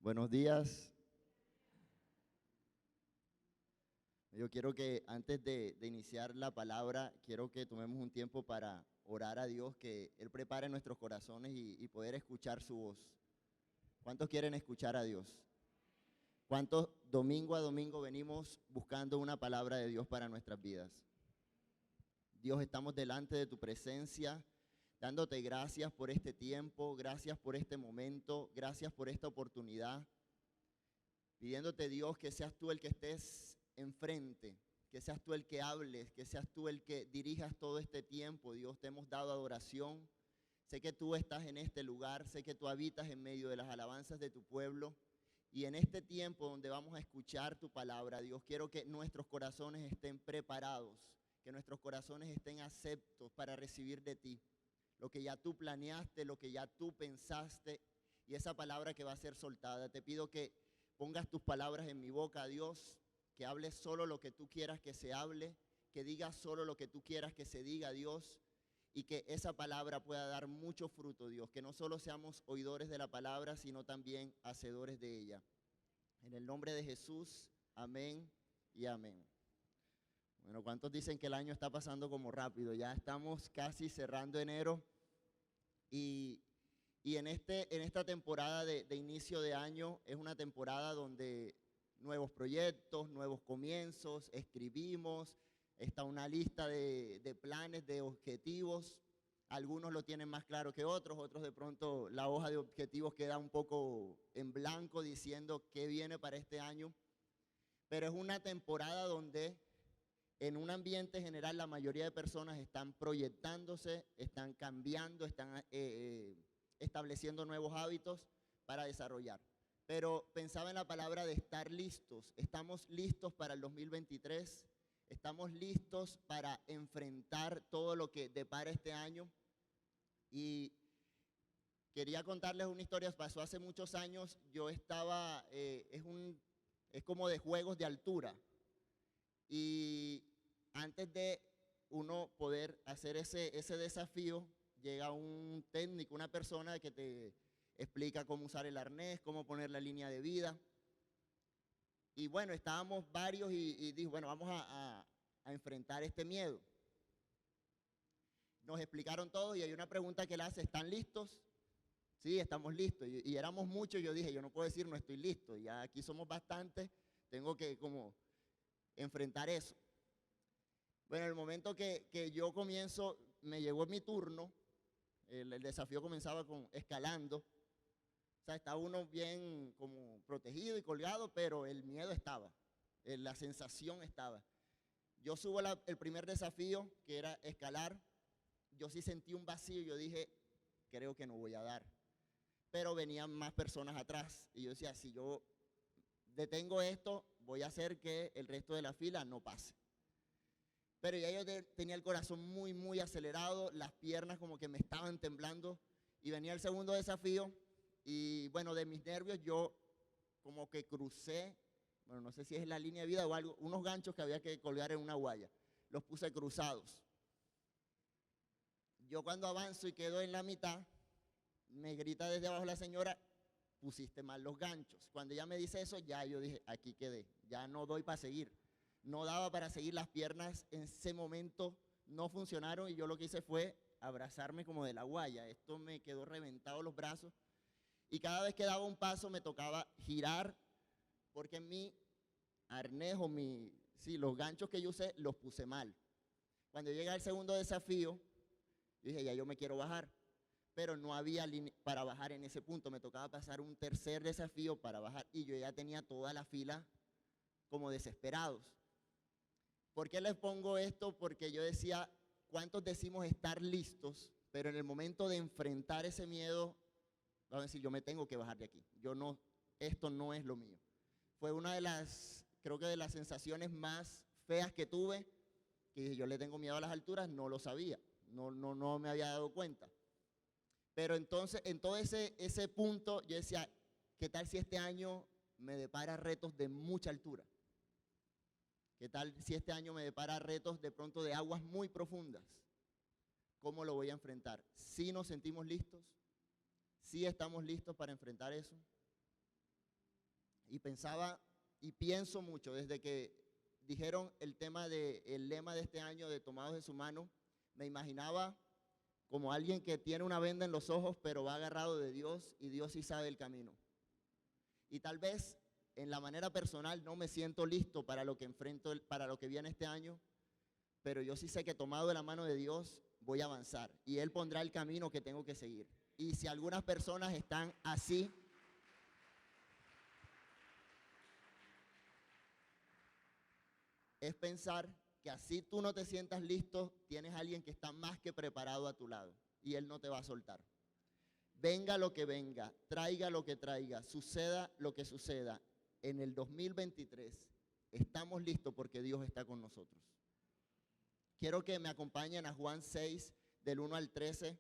Buenos días. Yo quiero que antes de iniciar la palabra, quiero que tomemos un tiempo para orar a Dios, que Él prepare nuestros corazones y poder escuchar su voz. ¿Cuántos quieren escuchar a Dios? ¿Cuántos domingo a domingo venimos buscando una palabra de Dios para nuestras vidas? Dios, estamos delante de tu presencia, dándote gracias por este tiempo, gracias por este momento, gracias por esta oportunidad, pidiéndote, Dios, que seas tú el que estés enfrente, que seas tú el que hables, que seas tú el que dirijas todo este tiempo. Dios, te hemos dado adoración. Sé que tú estás en este lugar, sé que tú habitas en medio de las alabanzas de tu pueblo. Y en este tiempo donde vamos a escuchar tu palabra, Dios, quiero que nuestros corazones estén preparados, que nuestros corazones estén aceptos para recibir de ti lo que ya tú planeaste, lo que ya tú pensaste y esa palabra que va a ser soltada. Te pido que pongas tus palabras en mi boca, Dios, que hables solo lo que tú quieras que se hable, que digas solo lo que tú quieras que se diga, Dios, y que esa palabra pueda dar mucho fruto, Dios, que no solo seamos oidores de la palabra, sino también hacedores de ella. En el nombre de Jesús, amén y amén. Bueno, ¿cuántos dicen que el año está pasando como rápido? Ya estamos casi cerrando enero y en esta temporada de inicio de año es una temporada donde nuevos proyectos, nuevos comienzos, escribimos, está una lista de planes, de objetivos. Algunos lo tienen más claro que otros, otros de pronto la hoja de objetivos queda un poco en blanco diciendo qué viene para este año. Pero es una temporada donde en un ambiente general la mayoría de personas están proyectándose, están cambiando, están estableciendo nuevos hábitos para desarrollar. Pero pensaba en la palabra de estar listos. Estamos listos para el 2023, estamos listos para enfrentar todo lo que depara este año. Y quería contarles una historia, pasó hace muchos años, yo estaba, es como de juegos de altura. Y antes de uno poder hacer ese desafío, llega un técnico, una persona que te explica cómo usar el arnés, cómo poner la línea de vida. Y bueno, estábamos varios y dijo, bueno, vamos a enfrentar este miedo. Nos explicaron todo y hay una pregunta que él hace, ¿están listos? Sí, estamos listos. Y éramos muchos, yo dije, yo no puedo decir no estoy listo, ya aquí somos bastantes, tengo que como enfrentar eso. Bueno, en el momento que yo comienzo, me llegó mi turno, el desafío comenzaba con escalando, o sea, estaba uno bien como protegido y colgado, pero el miedo estaba, la sensación estaba. Yo subo el primer desafío, que era escalar, yo sí sentí un vacío, yo dije, creo que no voy a dar, pero venían más personas atrás, y yo decía, si yo detengo esto, voy a hacer que el resto de la fila no pase. Pero ya yo tenía el corazón muy, muy acelerado, las piernas como que me estaban temblando y venía el segundo desafío y bueno, de mis nervios yo como que crucé, bueno, no sé si es la línea de vida o algo, unos ganchos que había que colgar en una guaya, los puse cruzados. Yo cuando avanzo y quedo en la mitad, me grita desde abajo la señora, pusiste mal los ganchos. Cuando ella me dice eso, ya yo dije, aquí quedé, ya no doy para seguir. No daba para seguir, las piernas en ese momento no funcionaron y yo lo que hice fue abrazarme como de la guaya. Esto me quedó reventado los brazos y cada vez que daba un paso me tocaba girar porque mi arnés o los ganchos que yo usé los puse mal. Cuando llega el segundo desafío, yo dije, ya yo me quiero bajar, pero no había para bajar en ese punto. Me tocaba pasar un tercer desafío para bajar y yo ya tenía toda la fila como desesperados. ¿Por qué les pongo esto? Porque yo decía, ¿cuántos decimos estar listos? Pero en el momento de enfrentar ese miedo, vamos a decir, yo me tengo que bajar de aquí. Esto no es lo mío. Fue una de creo que de las sensaciones más feas que tuve, que yo le tengo miedo a las alturas, no lo sabía, no me había dado cuenta. Pero entonces, en todo ese punto, yo decía, ¿qué tal si este año me depara retos de mucha altura? ¿Qué tal si este año me depara retos de pronto de aguas muy profundas? ¿Cómo lo voy a enfrentar? ¿Sí nos sentimos listos? ¿Sí estamos listos para enfrentar eso? Y pensaba y pienso mucho desde que dijeron el lema de este año de Tomados de su mano, me imaginaba como alguien que tiene una venda en los ojos, pero va agarrado de Dios y Dios sí sabe el camino. Y tal vez en la manera personal no me siento listo para lo que enfrento, para lo que viene este año, pero yo sí sé que tomado de la mano de Dios voy a avanzar y Él pondrá el camino que tengo que seguir. Y si algunas personas están así, es pensar que así tú no te sientas listo, tienes a alguien que está más que preparado a tu lado y Él no te va a soltar. Venga lo que venga, traiga lo que traiga, suceda lo que suceda, en el 2023 estamos listos porque Dios está con nosotros. Quiero que me acompañen a Juan 6, del 1 al 13.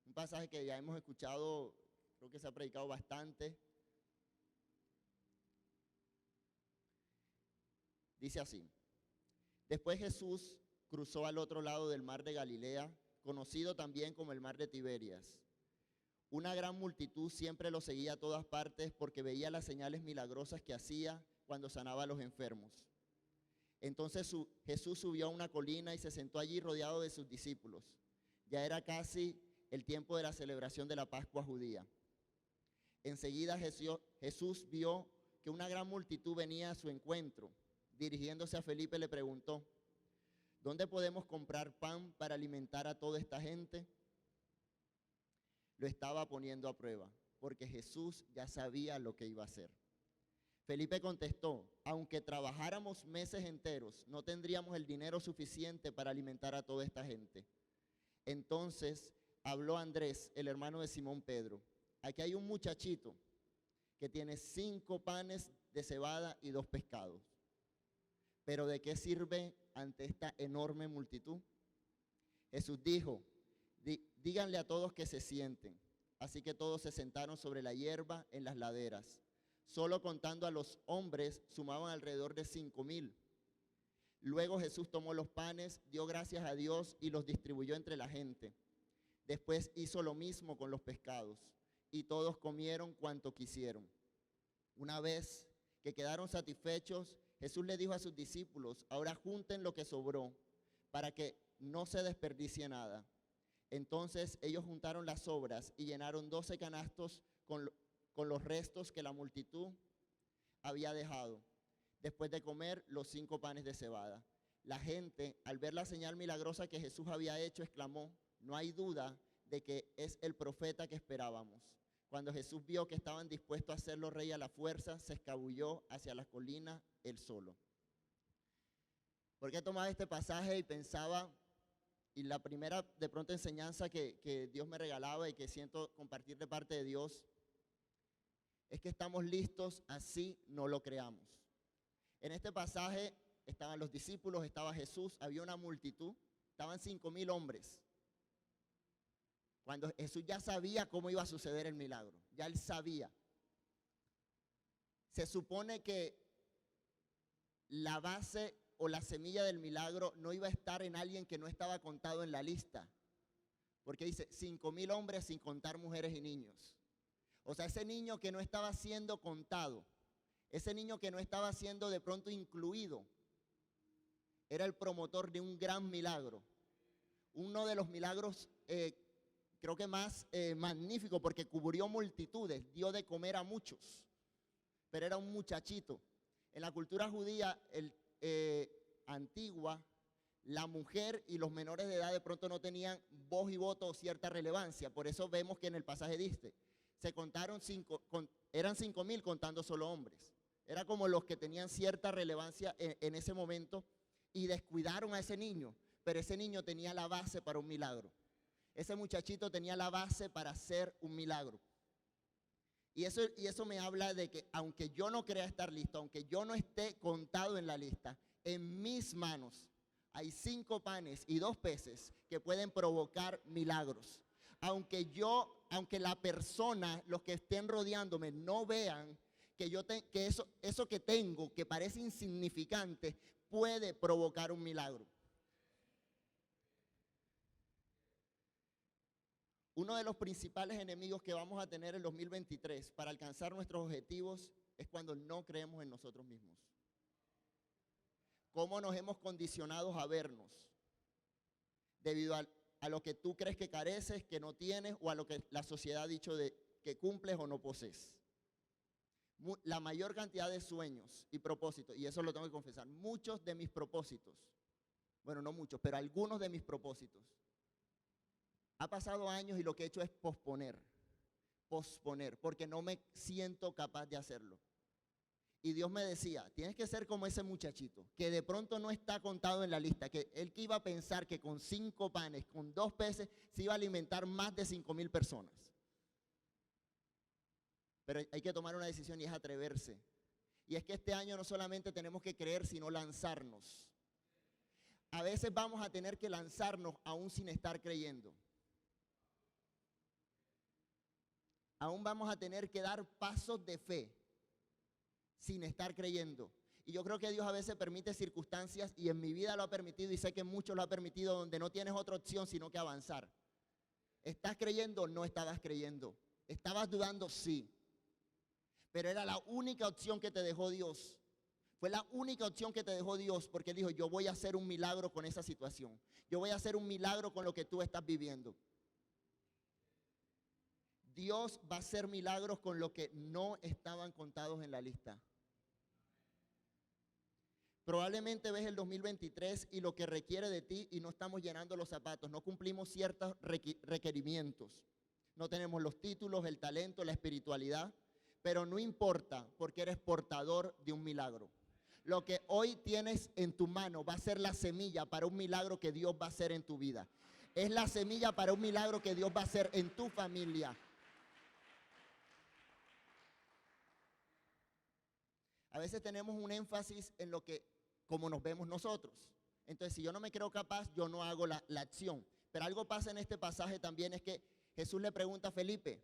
Un pasaje que ya hemos escuchado, creo que se ha predicado bastante. Dice así: después Jesús cruzó al otro lado del mar de Galilea, conocido también como el mar de Tiberias. Una gran multitud siempre lo seguía a todas partes porque veía las señales milagrosas que hacía cuando sanaba a los enfermos. Entonces Jesús subió a una colina y se sentó allí rodeado de sus discípulos. Ya era casi el tiempo de la celebración de la Pascua judía. Enseguida Jesús vio que una gran multitud venía a su encuentro. Dirigiéndose a Felipe le preguntó: ¿dónde podemos comprar pan para alimentar a toda esta gente? Lo estaba poniendo a prueba, porque Jesús ya sabía lo que iba a hacer. Felipe contestó: aunque trabajáramos meses enteros, no tendríamos el dinero suficiente para alimentar a toda esta gente. Entonces habló Andrés, el hermano de Simón Pedro: aquí hay un muchachito que tiene 5 panes de cebada y 2 pescados. ¿Pero de qué sirve ante esta enorme multitud? Jesús dijo: díganle a todos que se sienten. Así que todos se sentaron sobre la hierba en las laderas. Solo contando a los hombres sumaban alrededor de 5,000. Luego Jesús tomó los panes, dio gracias a Dios y los distribuyó entre la gente. Después hizo lo mismo con los pescados y todos comieron cuanto quisieron. Una vez que quedaron satisfechos, Jesús le dijo a sus discípulos: ahora junten lo que sobró para que no se desperdicie nada. Entonces ellos juntaron las sobras y llenaron 12 canastos con los restos que la multitud había dejado, después de comer los 5 panes de cebada. La gente, al ver la señal milagrosa que Jesús había hecho, exclamó: no hay duda de que es el profeta que esperábamos. Cuando Jesús vio que estaban dispuestos a hacerlo rey a la fuerza, se escabulló hacia las colinas él solo. ¿Por qué tomaba este pasaje y pensaba, y la primera de pronto enseñanza que Dios me regalaba y que siento compartir de parte de Dios, es que estamos listos así no lo creamos? En este pasaje estaban los discípulos, estaba Jesús, había una multitud, estaban 5,000 hombres. Cuando Jesús ya sabía cómo iba a suceder el milagro, ya él sabía. Se supone que la base o la semilla del milagro no iba a estar en alguien que no estaba contado en la lista. Porque dice 5,000 hombres sin contar mujeres y niños. O sea, ese niño que no estaba siendo contado, ese niño que no estaba siendo de pronto incluido, era el promotor de un gran milagro. Uno de los milagros creo que más magnífico, porque cubrió multitudes, dio de comer a muchos, pero era un muchachito. En la cultura judía antigua, la mujer y los menores de edad de pronto no tenían voz y voto o cierta relevancia. Por eso vemos que en el pasaje dice, eran 5,000 contando solo hombres. Era como los que tenían cierta relevancia en ese momento, y descuidaron a ese niño, pero ese niño tenía la base para un milagro. Ese muchachito tenía la base para hacer un milagro. Y eso me habla de que aunque yo no crea estar listo, aunque yo no esté contado en la lista, en mis manos hay 5 panes y 2 peces que pueden provocar milagros. Aunque la persona, los que estén rodeándome, no vean que eso que tengo, que parece insignificante, puede provocar un milagro. Uno de los principales enemigos que vamos a tener en 2023 para alcanzar nuestros objetivos es cuando no creemos en nosotros mismos. ¿Cómo nos hemos condicionado a vernos? Debido a lo que tú crees que careces, que no tienes, o a lo que la sociedad ha dicho de que cumples o no posees. La mayor cantidad de sueños y propósitos, y eso lo tengo que confesar, muchos de mis propósitos, bueno, no muchos, pero algunos de mis propósitos, ha pasado años y lo que he hecho es posponer, porque no me siento capaz de hacerlo. Y Dios me decía, tienes que ser como ese muchachito, que de pronto no está contado en la lista, que él que iba a pensar que con 5 panes, con 2 peces, se iba a alimentar más de 5,000 personas. Pero hay que tomar una decisión y es atreverse. Y es que este año no solamente tenemos que creer, sino lanzarnos. A veces vamos a tener que lanzarnos aún sin estar creyendo. Aún vamos a tener que dar pasos de fe sin estar creyendo. Y yo creo que Dios a veces permite circunstancias, y en mi vida lo ha permitido, y sé que muchos lo ha permitido, donde no tienes otra opción sino que avanzar. ¿Estás creyendo? No estabas creyendo. ¿Estabas dudando? Sí. Pero era la única opción que te dejó Dios. Fue la única opción que te dejó Dios, porque Él dijo, yo voy a hacer un milagro con esa situación. Yo voy a hacer un milagro con lo que tú estás viviendo. Dios va a hacer milagros con lo que no estaban contados en la lista. Probablemente ves el 2023 y lo que requiere de ti y no estamos llenando los zapatos, no cumplimos ciertos requerimientos. No tenemos los títulos, el talento, la espiritualidad, pero no importa porque eres portador de un milagro. Lo que hoy tienes en tu mano va a ser la semilla para un milagro que Dios va a hacer en tu vida. Es la semilla para un milagro que Dios va a hacer en tu familia. A veces tenemos un énfasis en lo que, como nos vemos nosotros. Entonces, si yo no me creo capaz, yo no hago la acción. Pero algo pasa en este pasaje también, es que Jesús le pregunta a Felipe,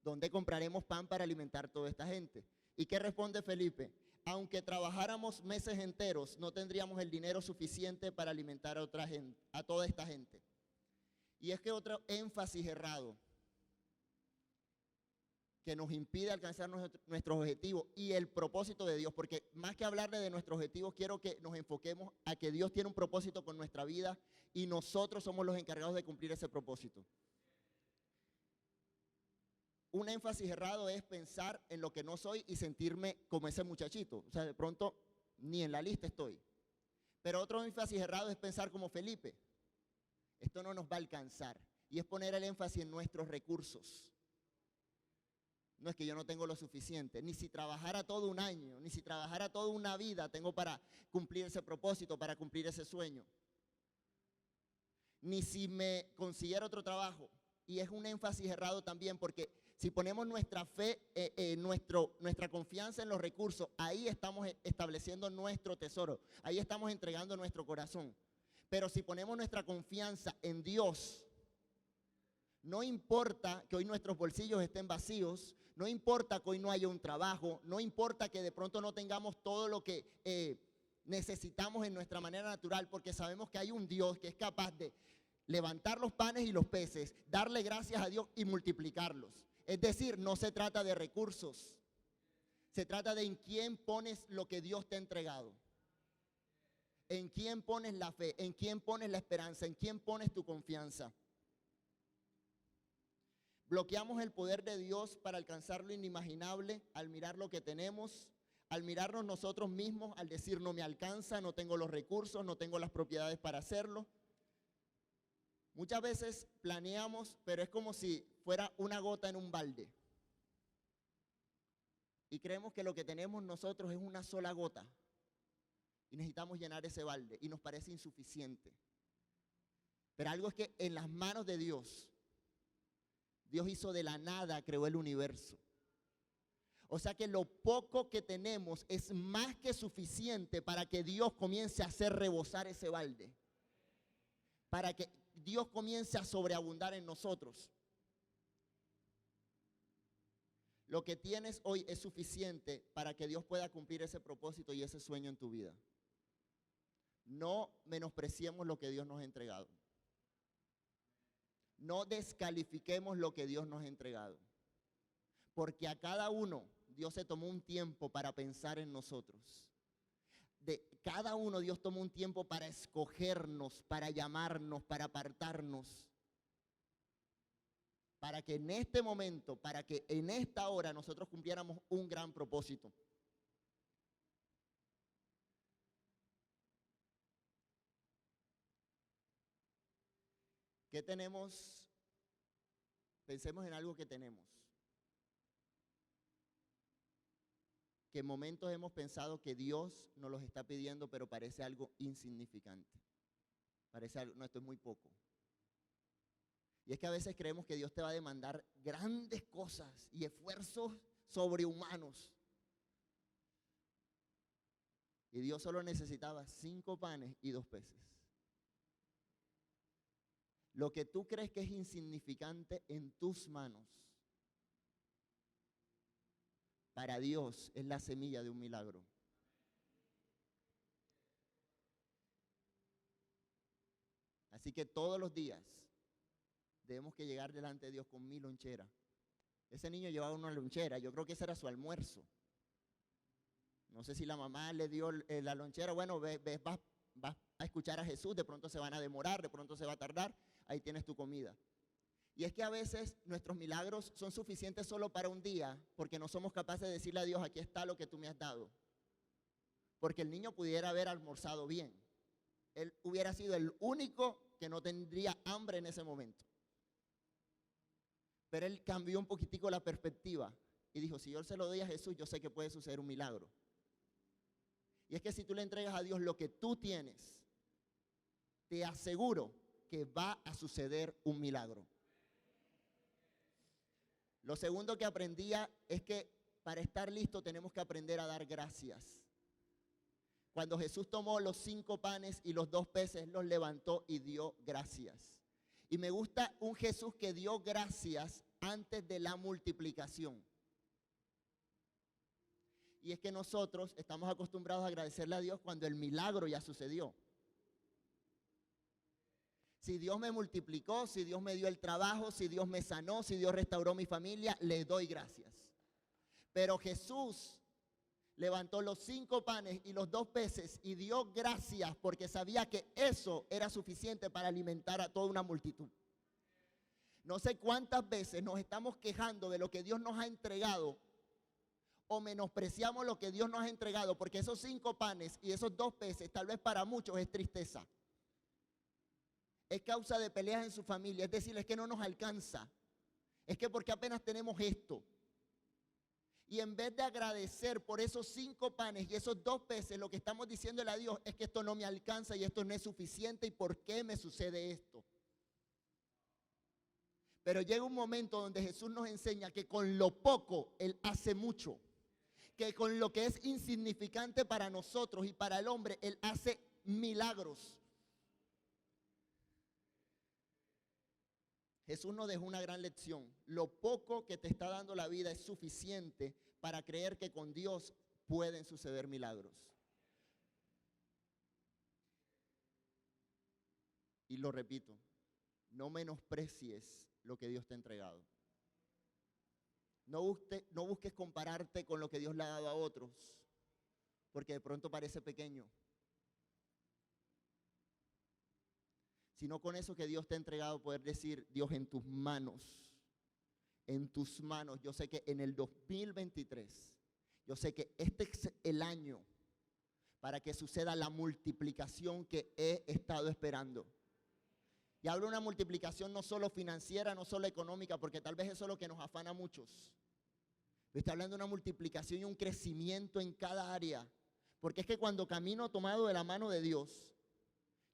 ¿dónde compraremos pan para alimentar a toda esta gente? ¿Y qué responde Felipe? Aunque trabajáramos meses enteros, no tendríamos el dinero suficiente para alimentar a toda esta gente. Y es que otro énfasis errado que nos impide alcanzar nuestros objetivos y el propósito de Dios, porque más que hablarle de nuestros objetivos, quiero que nos enfoquemos a que Dios tiene un propósito con nuestra vida y nosotros somos los encargados de cumplir ese propósito. Un énfasis errado es pensar en lo que no soy y sentirme como ese muchachito. O sea, de pronto ni en la lista estoy. Pero otro énfasis errado es pensar como Felipe. Esto no nos va a alcanzar. Y es poner el énfasis en nuestros recursos. No es que yo no tengo lo suficiente, ni si trabajara todo un año, ni si trabajara toda una vida, tengo para cumplir ese propósito, para cumplir ese sueño. Ni si me consiguiera otro trabajo. Y es un énfasis errado también, porque si ponemos nuestra fe, nuestra confianza en los recursos, ahí estamos estableciendo nuestro tesoro, ahí estamos entregando nuestro corazón. Pero si ponemos nuestra confianza en Dios, no importa que hoy nuestros bolsillos estén vacíos, no importa que hoy no haya un trabajo, no importa que de pronto no tengamos todo lo que necesitamos en nuestra manera natural, porque sabemos que hay un Dios que es capaz de levantar los panes y los peces, darle gracias a Dios y multiplicarlos. Es decir, no se trata de recursos, se trata de en quién pones lo que Dios te ha entregado. En quién pones la fe, en quién pones la esperanza, en quién pones tu confianza. Bloqueamos el poder de Dios para alcanzar lo inimaginable al mirar lo que tenemos, al mirarnos nosotros mismos, al decir no me alcanza, no tengo los recursos, no tengo las propiedades para hacerlo. Muchas veces planeamos, pero es como si fuera una gota en un balde. Y creemos que lo que tenemos nosotros es una sola gota. Y necesitamos llenar ese balde y nos parece insuficiente. Pero algo es que en las manos de Dios, Dios hizo de la nada, creó el universo. O sea que lo poco que tenemos es más que suficiente para que Dios comience a hacer rebosar ese balde. Para que Dios comience a sobreabundar en nosotros. Lo que tienes hoy es suficiente para que Dios pueda cumplir ese propósito y ese sueño en tu vida. No menospreciemos lo que Dios nos ha entregado. no descalifiquemos lo que Dios nos ha entregado. Porque a cada uno Dios se tomó un tiempo para pensar en nosotros. De cada uno Dios tomó un tiempo para escogernos, para llamarnos, para apartarnos. Para que en este momento, para que en esta hora nosotros cumpliéramos un gran propósito. ¿Qué tenemos? Pensemos en algo que tenemos. Que en momentos hemos pensado que Dios nos los está pidiendo, pero parece algo insignificante. Parece algo, no, esto es muy poco. Y es que a veces creemos que Dios te va a demandar grandes cosas y esfuerzos sobrehumanos. Y Dios solo necesitaba 5 panes y 2 peces. Lo que tú crees que es insignificante en tus manos, para Dios es la semilla de un milagro. Así que todos los días debemos que llegar delante de Dios con mi lonchera. Ese niño llevaba una lonchera, yo creo que ese era su almuerzo. No sé si la mamá le dio la lonchera, bueno, vas a escuchar a Jesús, de pronto se van a demorar, de pronto se va a tardar, ahí tienes tu comida. Y es que a veces nuestros milagros son suficientes solo para un día, porque no somos capaces de decirle a Dios, aquí está lo que tú me has dado. Porque el niño pudiera haber almorzado bien. Él hubiera sido el único que no tendría hambre en ese momento. Pero él cambió un poquitico la perspectiva y dijo, si yo se lo doy a Jesús, yo sé que puede suceder un milagro. Y es que si tú le entregas a Dios lo que tú tienes, te aseguro que va a suceder un milagro. Lo segundo que aprendía es que para estar listo tenemos que aprender a dar gracias. Cuando Jesús tomó los 5 panes y los 2 peces, los levantó y dio gracias. Y me gusta un Jesús que dio gracias antes de la multiplicación. Y es que nosotros estamos acostumbrados a agradecerle a Dios cuando el milagro ya sucedió. Si Dios me multiplicó, si Dios me dio el trabajo, si Dios me sanó, si Dios restauró mi familia, le doy gracias. Pero Jesús levantó los 5 panes y los 2 peces y dio gracias porque sabía que eso era suficiente para alimentar a toda una multitud. No sé cuántas veces nos estamos quejando de lo que Dios nos ha entregado o menospreciamos lo que Dios nos ha entregado porque esos 5 panes y esos 2 peces tal vez para muchos es tristeza. Es causa de peleas en su familia, es decir, es que no nos alcanza. Es que porque apenas tenemos esto. Y en vez de agradecer por esos 5 panes y esos 2 peces, lo que estamos diciéndole a Dios es que esto no me alcanza y esto no es suficiente y ¿por qué me sucede esto? Pero llega un momento donde Jesús nos enseña que con lo poco Él hace mucho. Que con lo que es insignificante para nosotros y para el hombre, Él hace milagros. Jesús nos dejó una gran lección. Lo poco que te está dando la vida es suficiente para creer que con Dios pueden suceder milagros. Y lo repito, no menosprecies lo que Dios te ha entregado. No busques compararte con lo que Dios le ha dado a otros, porque de pronto parece pequeño. Sino con eso que Dios te ha entregado, poder decir, Dios, en tus manos, yo sé que en el 2023, yo sé que este es el año para que suceda la multiplicación que he estado esperando. Y hablo de una multiplicación no solo financiera, no solo económica, porque tal vez eso es lo que nos afana a muchos. Estoy hablando de una multiplicación y un crecimiento en cada área. Porque es que cuando camino tomado de la mano de Dios,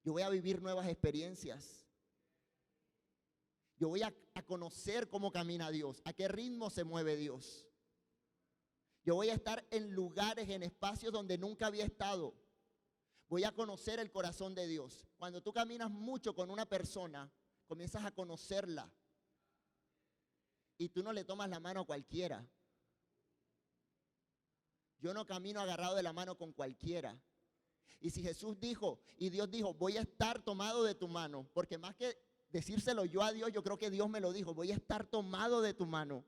yo voy a vivir nuevas experiencias. Yo voy a conocer cómo camina Dios, a qué ritmo se mueve Dios. Yo voy a estar en lugares, en espacios donde nunca había estado. Voy a conocer el corazón de Dios. Cuando tú caminas mucho con una persona, comienzas a conocerla. Y tú no le tomas la mano a cualquiera. Yo no camino agarrado de la mano con cualquiera. Y si Jesús dijo y Dios dijo, voy a estar tomado de tu mano, porque más que decírselo yo a Dios, yo creo que Dios me lo dijo, voy a estar tomado de tu mano.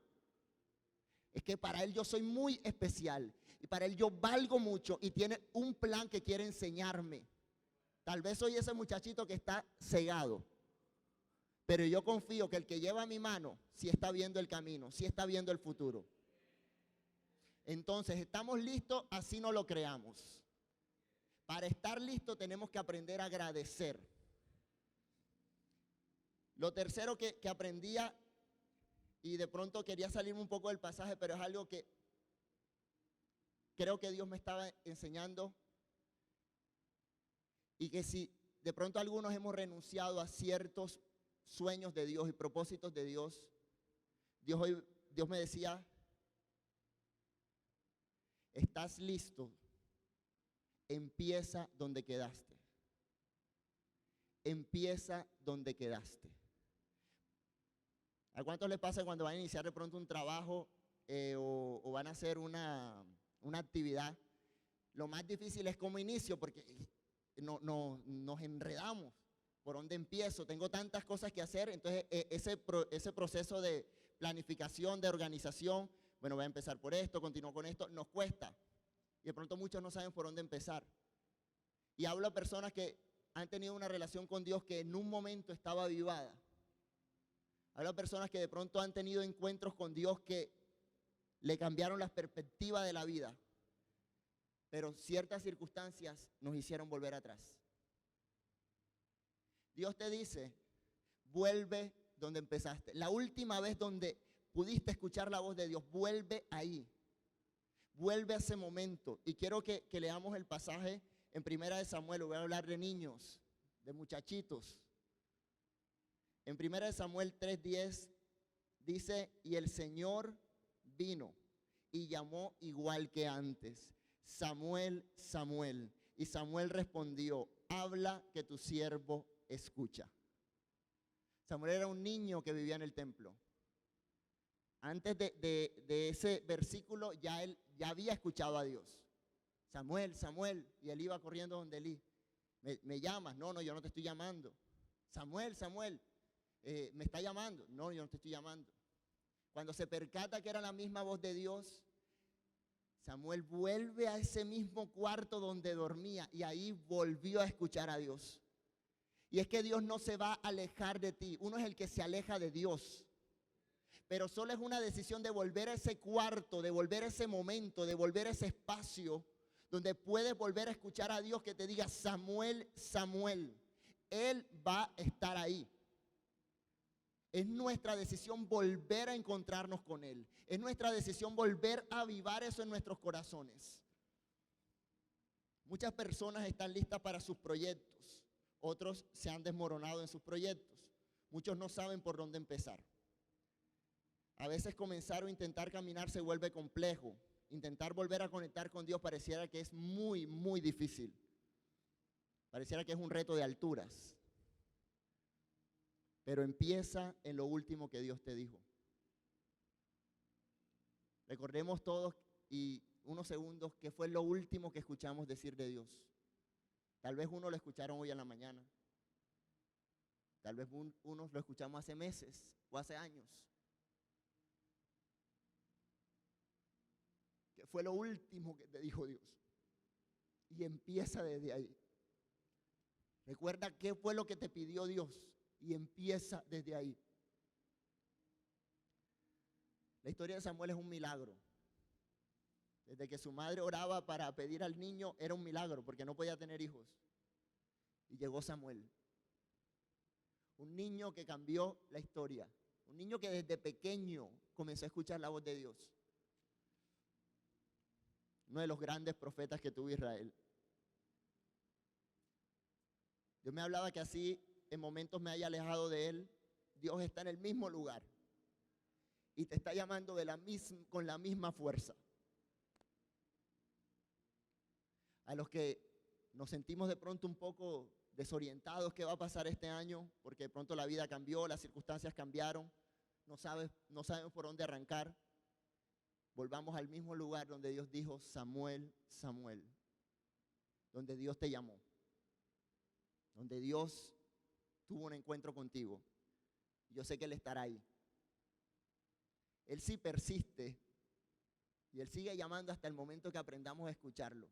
Es que para Él yo soy muy especial y para Él yo valgo mucho y tiene un plan que quiere enseñarme. Tal vez soy ese muchachito que está cegado, pero yo confío que el que lleva mi mano sí está viendo el camino, sí está viendo el futuro. Entonces, ¿estamos listos? Así no lo creamos. Para estar listos tenemos que aprender a agradecer. Lo tercero que aprendía, y de pronto quería salirme un poco del pasaje, pero es algo que creo que Dios me estaba enseñando, y que si de pronto algunos hemos renunciado a ciertos sueños de Dios y propósitos de Dios, Dios me decía, ¿estás listo? Empieza donde quedaste. Empieza donde quedaste. ¿A cuántos les pasa cuando van a iniciar de pronto un trabajo o van a hacer una actividad? Lo más difícil es cómo inicio, porque nos enredamos. ¿Por dónde empiezo? Tengo tantas cosas que hacer. Entonces ese proceso de planificación, de organización, bueno, voy a empezar por esto, continúo con esto, nos cuesta. Y de pronto muchos no saben por dónde empezar. Y hablo a personas que han tenido una relación con Dios que en un momento estaba avivada. Hablo a personas que de pronto han tenido encuentros con Dios que le cambiaron la perspectiva de la vida. Pero ciertas circunstancias nos hicieron volver atrás. Dios te dice, vuelve donde empezaste. La última vez donde pudiste escuchar la voz de Dios, vuelve ahí. Vuelve a ese momento. Y quiero que leamos el pasaje en Primera de Samuel. Voy a hablar de niños, de muchachitos. En Primera de Samuel 3:10 dice, y el Señor vino y llamó igual que antes, Samuel, Samuel. Y Samuel respondió, habla que tu siervo escucha. Samuel era un niño que vivía en el templo. Antes de ese versículo ya él ya había escuchado a Dios. Samuel, Samuel. Y él iba corriendo donde Elí. ¿Me llamas? No, yo no te estoy llamando. Samuel, Samuel. ¿Me está llamando? No, yo no te estoy llamando. Cuando se percata que era la misma voz de Dios, Samuel vuelve a ese mismo cuarto donde dormía y ahí volvió a escuchar a Dios. Y es que Dios no se va a alejar de ti. Uno es el que se aleja de Dios. Pero solo es una decisión de volver a ese cuarto, de volver a ese momento, de volver a ese espacio donde puedes volver a escuchar a Dios que te diga, Samuel, Samuel. Él va a estar ahí. Es nuestra decisión volver a encontrarnos con Él. Es nuestra decisión volver a avivar eso en nuestros corazones. Muchas personas están listas para sus proyectos. Otros se han desmoronado en sus proyectos. Muchos no saben por dónde empezar. A veces comenzar o intentar caminar se vuelve complejo. Intentar volver a conectar con Dios pareciera que es muy, muy difícil. Pareciera que es un reto de alturas. Pero empieza en lo último que Dios te dijo. Recordemos todos y unos segundos qué fue lo último que escuchamos decir de Dios. Tal vez uno lo escucharon hoy en la mañana. Tal vez unos lo escuchamos hace meses o hace años. ¿Qué fue lo último que te dijo Dios? Y empieza desde ahí. Recuerda qué fue lo que te pidió Dios y empieza desde ahí. La historia de Samuel es un milagro. Desde que su madre oraba para pedir al niño era un milagro porque no podía tener hijos. Y llegó Samuel. Un niño que cambió la historia. Un niño que desde pequeño comenzó a escuchar la voz de Dios. Uno de los grandes profetas que tuvo Israel. Dios me hablaba que así en momentos me haya alejado de Él, Dios está en el mismo lugar y te está llamando con la misma fuerza. A los que nos sentimos de pronto un poco desorientados, ¿qué va a pasar este año? Porque de pronto la vida cambió, las circunstancias cambiaron, no sabemos por dónde arrancar. Volvamos al mismo lugar donde Dios dijo, Samuel, Samuel, donde Dios te llamó, donde Dios tuvo un encuentro contigo. Yo sé que Él estará ahí. Él sí persiste y Él sigue llamando hasta el momento que aprendamos a escucharlo.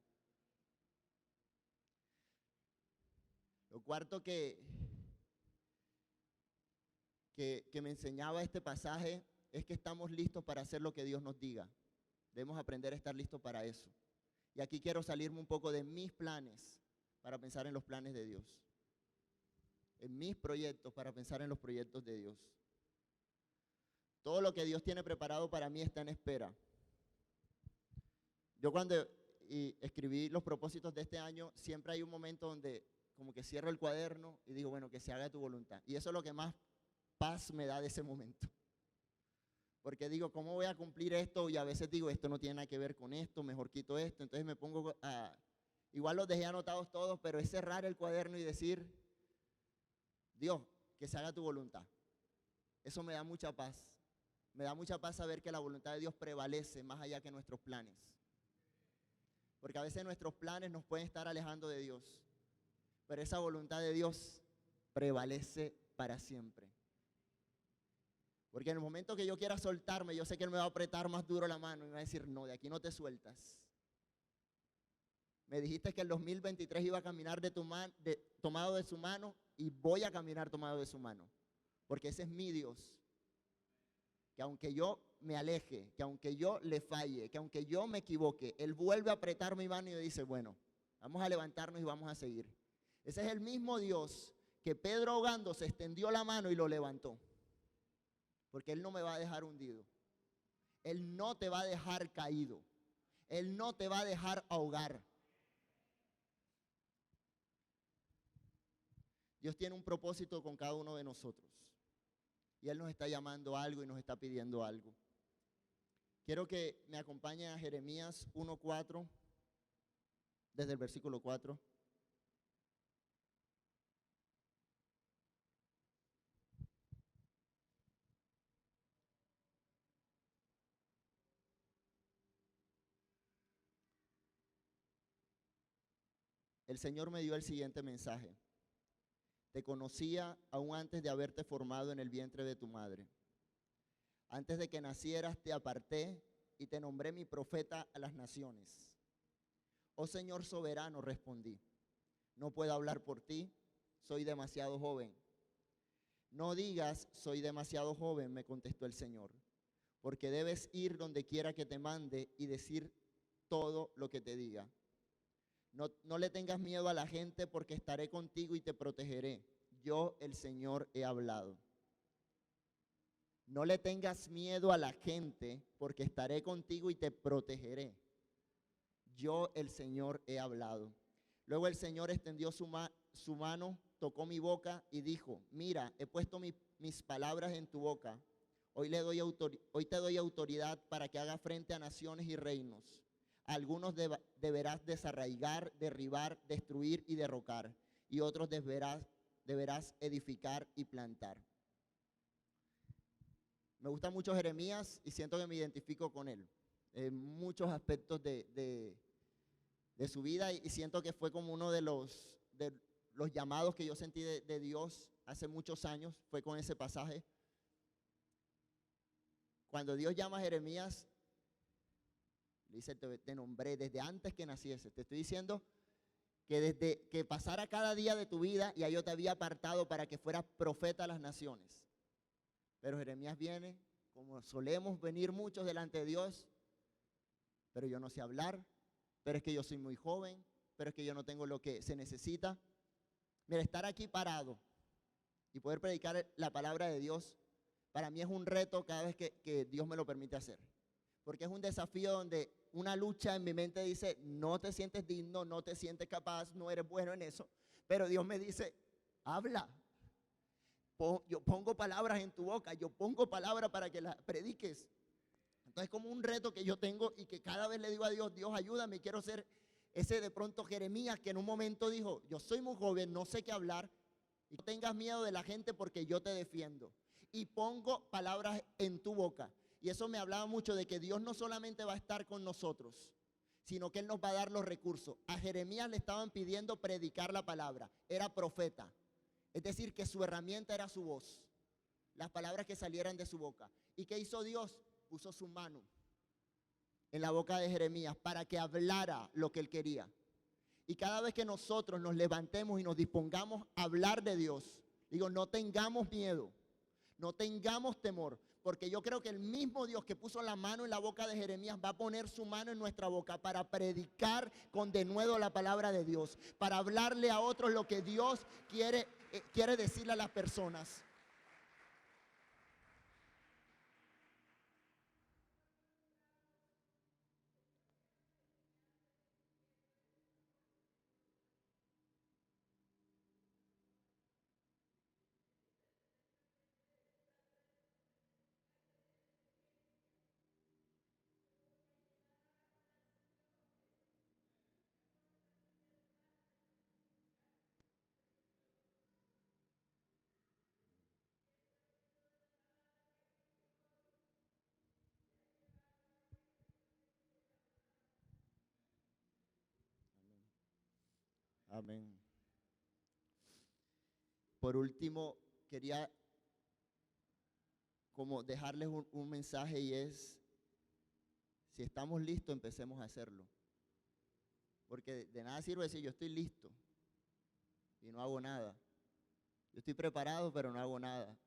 Lo cuarto que me enseñaba este pasaje es que estamos listos para hacer lo que Dios nos diga. Debemos aprender a estar listos para eso. Y aquí quiero salirme un poco de mis planes para pensar en los planes de Dios. En mis proyectos para pensar en los proyectos de Dios. Todo lo que Dios tiene preparado para mí está en espera. Yo cuando escribí los propósitos de este año, siempre hay un momento donde como que cierro el cuaderno y digo, bueno, que se haga tu voluntad. Y eso es lo que más paz me da de ese momento. Porque digo, ¿cómo voy a cumplir esto? Y a veces digo, esto no tiene nada que ver con esto, mejor quito esto. Entonces me pongo a... Igual los dejé anotados todos, pero es cerrar el cuaderno y decir, Dios, que se haga tu voluntad. Eso me da mucha paz. Me da mucha paz saber que la voluntad de Dios prevalece más allá que nuestros planes. Porque a veces nuestros planes nos pueden estar alejando de Dios. Pero esa voluntad de Dios prevalece para siempre. Porque en el momento que yo quiera soltarme, yo sé que Él me va a apretar más duro la mano y me va a decir, no, de aquí no te sueltas. Me dijiste que el 2023 iba a caminar tomado de su mano y voy a caminar tomado de su mano. Porque ese es mi Dios. Que aunque yo me aleje, que aunque yo le falle, que aunque yo me equivoque, Él vuelve a apretar mi mano y me dice, bueno, vamos a levantarnos y vamos a seguir. Ese es el mismo Dios que Pedro ahogando se extendió la mano y lo levantó. Porque Él no me va a dejar hundido. Él no te va a dejar caído. Él no te va a dejar ahogar. Dios tiene un propósito con cada uno de nosotros. Y Él nos está llamando a algo y nos está pidiendo algo. Quiero que me acompañen a Jeremías 1:4, desde el versículo 4. El Señor me dio el siguiente mensaje. Te conocía aún antes de haberte formado en el vientre de tu madre. Antes de que nacieras te aparté y te nombré mi profeta a las naciones. Oh Señor soberano, respondí, no puedo hablar por ti, soy demasiado joven. No digas, soy demasiado joven, me contestó el Señor, porque debes ir donde quiera que te mande y decir todo lo que te diga. No le tengas miedo a la gente porque estaré contigo y te protegeré. Yo, el Señor, he hablado. No le tengas miedo a la gente porque estaré contigo y te protegeré. Yo, el Señor, he hablado. Luego el Señor extendió su mano, tocó mi boca y dijo, mira, he puesto mis palabras en tu boca. Hoy te doy autoridad para que hagas frente a naciones y reinos. Algunos deberás desarraigar, derribar, destruir y derrocar. Y otros deberás edificar y plantar. Me gusta mucho Jeremías y siento que me identifico con él. En muchos aspectos de su vida y siento que fue como uno de los llamados que yo sentí de Dios hace muchos años. Fue con ese pasaje. Cuando Dios llama a Jeremías, le dice, te nombré desde antes que naciese. Te estoy diciendo que desde que pasara cada día de tu vida, ya yo te había apartado para que fueras profeta a las naciones. Pero Jeremías viene, como solemos venir muchos delante de Dios, pero yo no sé hablar, pero es que yo soy muy joven, pero es que yo no tengo lo que se necesita. Mira, estar aquí parado y poder predicar la palabra de Dios, para mí es un reto cada vez que Dios me lo permite hacer. Porque es un desafío donde una lucha en mi mente dice, no te sientes digno, no te sientes capaz, no eres bueno en eso. Pero Dios me dice, habla. Yo pongo palabras en tu boca, yo pongo palabras para que las prediques. Entonces es como un reto que yo tengo y que cada vez le digo a Dios, Dios ayúdame, quiero ser ese de pronto Jeremías que en un momento dijo, yo soy muy joven, no sé qué hablar, y no tengas miedo de la gente porque yo te defiendo. Y pongo palabras en tu boca. Y eso me hablaba mucho de que Dios no solamente va a estar con nosotros, sino que Él nos va a dar los recursos. A Jeremías le estaban pidiendo predicar la palabra, era profeta. Es decir, que su herramienta era su voz. las palabras que salieran de su boca. ¿Y qué hizo Dios? Puso su mano en la boca de Jeremías para que hablara lo que él quería. Y cada vez que nosotros nos levantemos y nos dispongamos a hablar de Dios, digo, no tengamos miedo, no tengamos temor, porque yo creo que el mismo Dios que puso la mano en la boca de Jeremías va a poner su mano en nuestra boca para predicar con denuedo la palabra de Dios, para hablarle a otros lo que Dios quiere decirle a las personas. Amén. Por último, quería como dejarles un mensaje, y es, si estamos listos, empecemos a hacerlo. Porque de nada sirve decir yo estoy listo y no hago nada. Yo estoy preparado, pero no hago nada.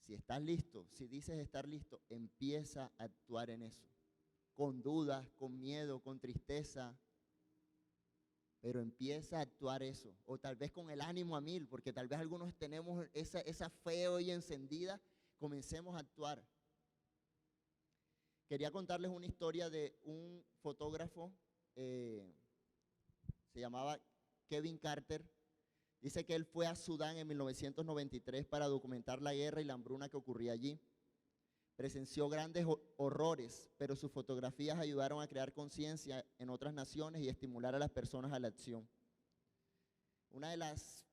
Si estás listo, si dices estar listo, empieza a actuar en eso. Con dudas, con miedo, con tristeza, pero empieza a actuar eso. O tal vez con el ánimo a mil, porque tal vez algunos tenemos esa fe hoy encendida. Comencemos a actuar. Quería contarles una historia de un fotógrafo, se llamaba Kevin Carter. Dice que él fue a Sudán en 1993 para documentar la guerra y la hambruna que ocurría allí. Presenció grandes horrores, pero sus fotografías ayudaron a crear conciencia en otras naciones y estimular a las personas a la acción. Una de las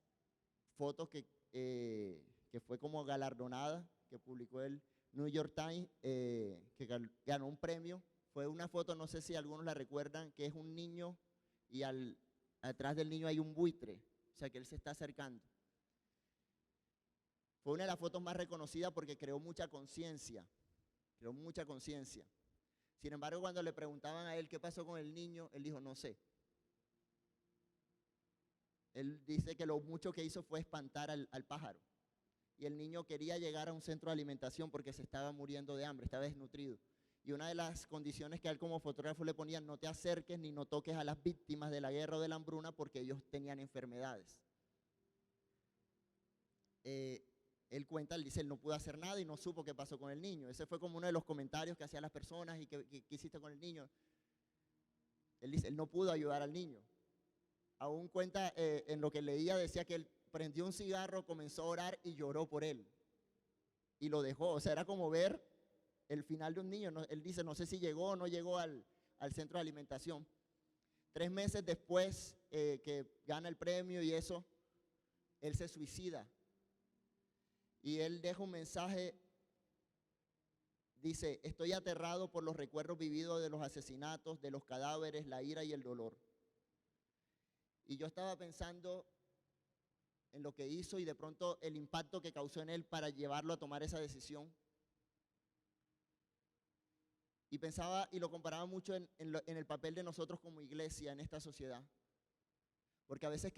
fotos que fue como galardonada, que publicó el New York Times, que ganó un premio, fue una foto, no sé si algunos la recuerdan, que es un niño y atrás del niño hay un buitre, o sea que él se está acercando. Fue una de las fotos más reconocidas porque creó mucha conciencia, Sin embargo, cuando le preguntaban a él qué pasó con el niño, él dijo, no sé. Él dice que lo mucho que hizo fue espantar al pájaro. Y el niño quería llegar a un centro de alimentación porque se estaba muriendo de hambre, estaba desnutrido. Y una de las condiciones que a él como fotógrafo le ponían, no te acerques ni no toques a las víctimas de la guerra o de la hambruna porque ellos tenían enfermedades. Él cuenta, él dice, él no pudo hacer nada y no supo qué pasó con el niño. Ese fue como uno de los comentarios que hacían las personas y qué hiciste con el niño. Él dice, él no pudo ayudar al niño. Aún cuenta, en lo que leía, decía que él prendió un cigarro, comenzó a orar y lloró por él. Y lo dejó, o sea, era como ver el final de un niño. Él dice, no sé si llegó o no llegó al centro de alimentación. 3 meses después que gana el premio y eso, él se suicida. Y él deja un mensaje, dice, estoy aterrado por los recuerdos vividos de los asesinatos, de los cadáveres, la ira y el dolor. Y yo estaba pensando en lo que hizo y de pronto el impacto que causó en él para llevarlo a tomar esa decisión. Y pensaba y lo comparaba mucho en el papel de nosotros como iglesia en esta sociedad. Porque a veces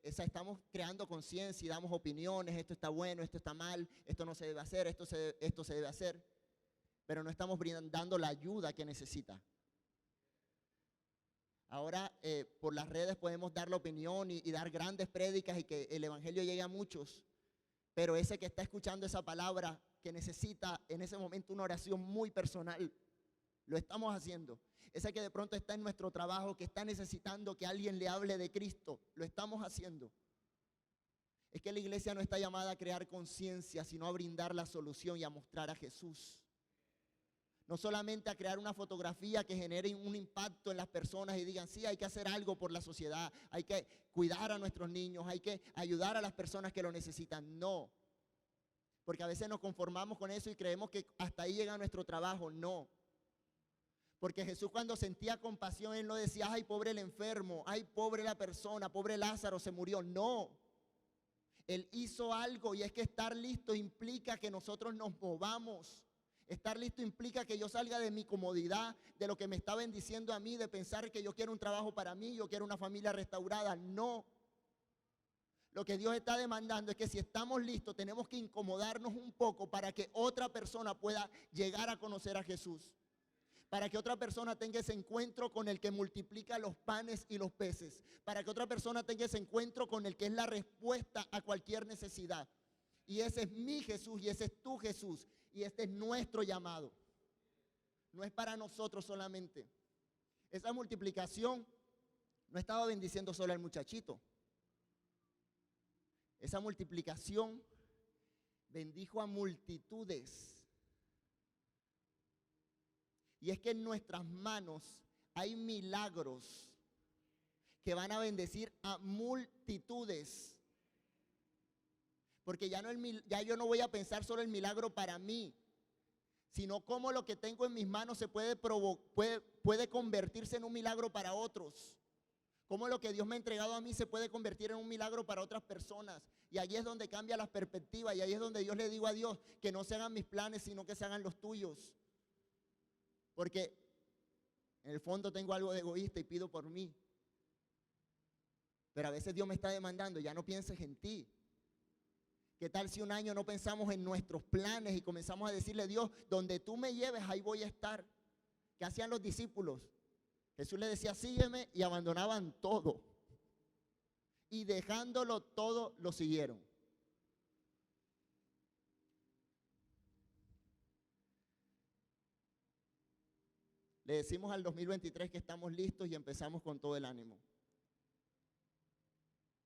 estamos creando conciencia y damos opiniones, esto está bueno, esto está mal, esto no se debe hacer, esto se debe hacer, pero no estamos brindando la ayuda que necesita. Ahora por las redes podemos dar la opinión y dar grandes prédicas y que el evangelio llegue a muchos, pero ese que está escuchando esa palabra, que necesita en ese momento una oración muy personal, lo estamos haciendo. Ese que de pronto está en nuestro trabajo, que está necesitando que alguien le hable de Cristo, lo estamos haciendo. Es que la iglesia no está llamada a crear conciencia, sino a brindar la solución y a mostrar a Jesús. No solamente a crear una fotografía que genere un impacto en las personas y digan, sí, hay que hacer algo por la sociedad, hay que cuidar a nuestros niños, hay que ayudar a las personas que lo necesitan. No, porque a veces nos conformamos con eso y creemos que hasta ahí llega nuestro trabajo. No. Porque Jesús cuando sentía compasión, Él no decía, ay, pobre el enfermo, ay, pobre la persona, pobre Lázaro se murió. No. Él hizo algo, y es que estar listo implica que nosotros nos movamos. Estar listo implica que yo salga de mi comodidad, de lo que me está bendiciendo a mí, de pensar que yo quiero un trabajo para mí, yo quiero una familia restaurada. No. Lo que Dios está demandando es que si estamos listos, tenemos que incomodarnos un poco para que otra persona pueda llegar a conocer a Jesús. Para que otra persona tenga ese encuentro con el que multiplica los panes y los peces. Para que otra persona tenga ese encuentro con el que es la respuesta a cualquier necesidad. Y ese es mi Jesús y ese es tu Jesús. Y este es nuestro llamado. No es para nosotros solamente. Esa multiplicación no estaba bendiciendo solo al muchachito. Esa multiplicación bendijo a multitudes. Y es que en nuestras manos hay milagros que van a bendecir a multitudes. Porque ya yo no voy a pensar solo el milagro para mí, sino cómo lo que tengo en mis manos se puede convertirse en un milagro para otros. Cómo lo que Dios me ha entregado a mí se puede convertir en un milagro para otras personas. Y ahí es donde cambia la perspectiva, y ahí es donde Dios le digo a Dios que no se hagan mis planes, sino que se hagan los tuyos. Porque en el fondo tengo algo de egoísta y pido por mí. Pero a veces Dios me está demandando, ya no pienses en ti. ¿Qué tal si un año no pensamos en nuestros planes y comenzamos a decirle, Dios, donde tú me lleves, ahí voy a estar? ¿Qué hacían los discípulos? Jesús les decía, sígueme, y abandonaban todo. Y dejándolo todo, lo siguieron. Le decimos al 2023 que estamos listos y empezamos con todo el ánimo.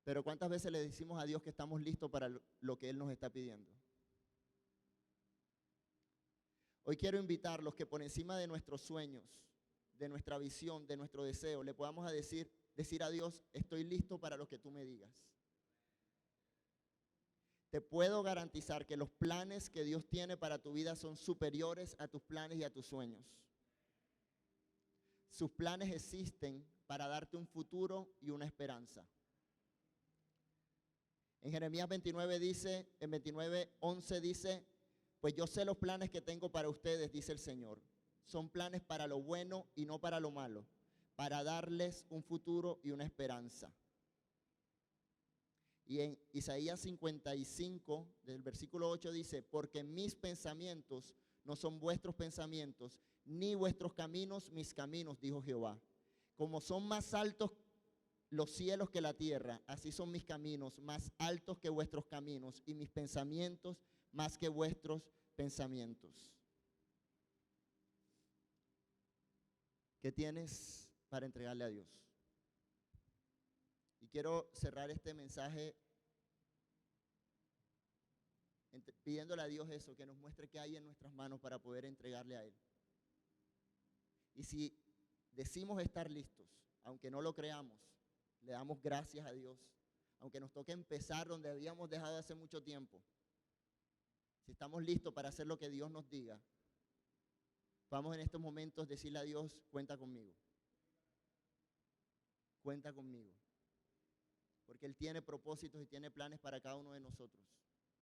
Pero ¿cuántas veces le decimos a Dios que estamos listos para lo que Él nos está pidiendo? Hoy quiero invitarlos que por encima de nuestros sueños, de nuestra visión, de nuestro deseo, le podamos decir a Dios, estoy listo para lo que tú me digas. Te puedo garantizar que los planes que Dios tiene para tu vida son superiores a tus planes y a tus sueños. Sus planes existen para darte un futuro y una esperanza. En Jeremías 29 dice, en 29:11 dice, pues yo sé los planes que tengo para ustedes, dice el Señor. Son planes para lo bueno y no para lo malo, para darles un futuro y una esperanza. Y en Isaías 55, del versículo 8 dice, porque mis pensamientos no son vuestros pensamientos, ni vuestros caminos mis caminos, dijo Jehová. Como son más altos los cielos que la tierra, así son mis caminos más altos que vuestros caminos, y mis pensamientos más que vuestros pensamientos. ¿Qué tienes para entregarle a Dios? Y quiero cerrar este mensaje pidiéndole a Dios eso, que nos muestre qué hay en nuestras manos para poder entregarle a Él. Y si decimos estar listos, aunque no lo creamos, le damos gracias a Dios, aunque nos toque empezar donde habíamos dejado hace mucho tiempo. Si estamos listos para hacer lo que Dios nos diga, vamos en estos momentos a decirle a Dios, cuenta conmigo. Cuenta conmigo. Porque Él tiene propósitos y tiene planes para cada uno de nosotros.